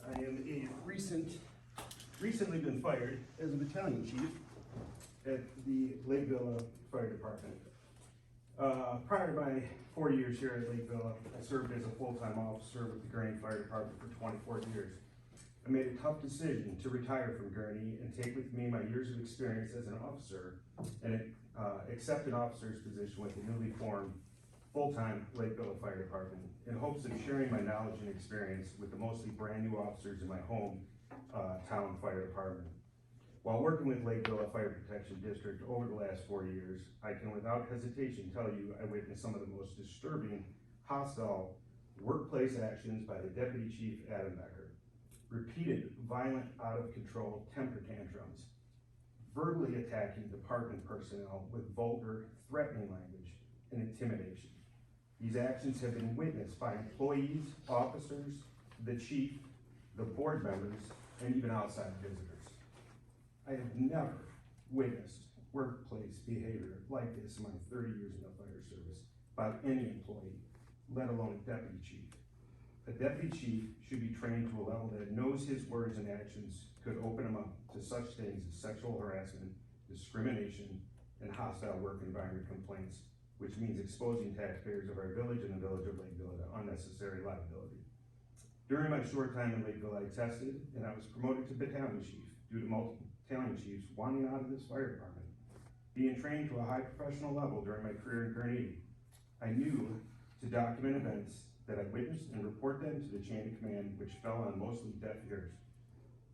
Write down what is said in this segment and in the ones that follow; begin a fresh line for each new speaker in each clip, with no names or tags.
I am a recently been fired as a battalion chief at the Lake Villa Fire Department. Prior to my 4 years here at Lake Villa, I served as a full-time officer with the Gurney Fire Department for 24 years. I made a tough decision to retire from Gurney and take with me my years of experience as an officer and accept an officer's position with the newly formed full-time Lake Villa Fire Department in hopes of sharing my knowledge and experience with the mostly brand new officers in my home town fire department. While working with Lake Villa Fire Protection District over the last 4 years, I can without hesitation tell you I witnessed some of the most disturbing, hostile workplace actions by the Deputy Chief Adam Becker. Repeated, violent, out-of-control temper tantrums, verbally attacking department personnel with vulgar, threatening language, and intimidation. These actions have been witnessed by employees, officers, the chief, the board members, and even outside visitors. I have never witnessed workplace behavior like this in my 30 years in the fire service by any employee, let alone a deputy chief. A deputy chief should be trained to a level that knows his words and actions could open him up to such things as sexual harassment, discrimination, and hostile work environment complaints, which means exposing taxpayers of our village and the village of Lakeville to unnecessary liability. During my short time in Lakeville, I tested and I was promoted to battalion chief due to multiple battalion chiefs wanting out of this fire department. Being trained to a high professional level during my career in Gurney, I knew to document events that I witnessed and report them to the chain of command, which fell on mostly deaf ears.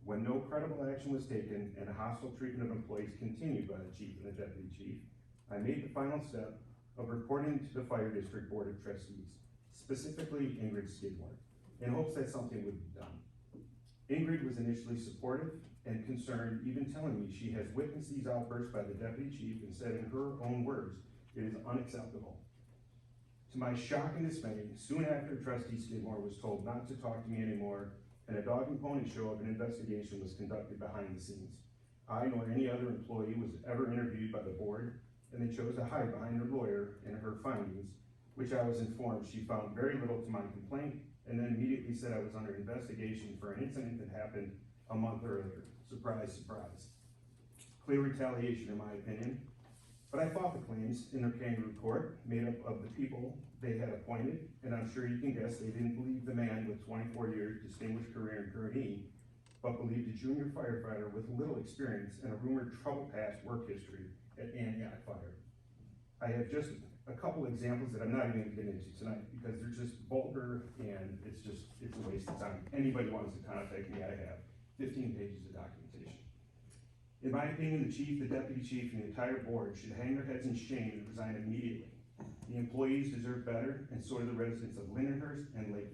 When no credible action was taken and a hostile treatment of employees continued by the chief and the deputy chief, I made the final step of reporting to the Fire District Board of Trustees, specifically Ingrid Skidmore, in hopes that something would be done. Ingrid was initially supportive and concerned, even telling me she has witnessed these outbursts by the deputy chief and said in her own words, it is unacceptable. To my shock and dismay, soon after Trustee Skidmore was told not to talk to me anymore, and a dog and pony show of an investigation was conducted behind the scenes. I nor any other employee was ever interviewed by the board, and they chose to hide behind her lawyer and her findings, which I was informed she found very little to my complaint, and then immediately said I was under investigation for an incident that happened a month earlier. Surprise, surprise. Clear retaliation in my opinion, but I fought the claims in their kangaroo court, made up of the people they had appointed, and I'm sure you can guess they didn't believe the man with 24 years distinguished career in Gurney, but believed a junior firefighter with little experience and a rumored trouble past work history at Antioch Fire. I have just a couple examples that I'm not even gonna get into tonight because they're just vulgar and it's a waste of time. Anybody wants to contact me, I have 15 pages of documentation. In my opinion, the chief, the deputy chief, and the entire board should hang their heads in shame and resign immediately. The employees deserve better, and so do the residents of Lindenhurst and Lake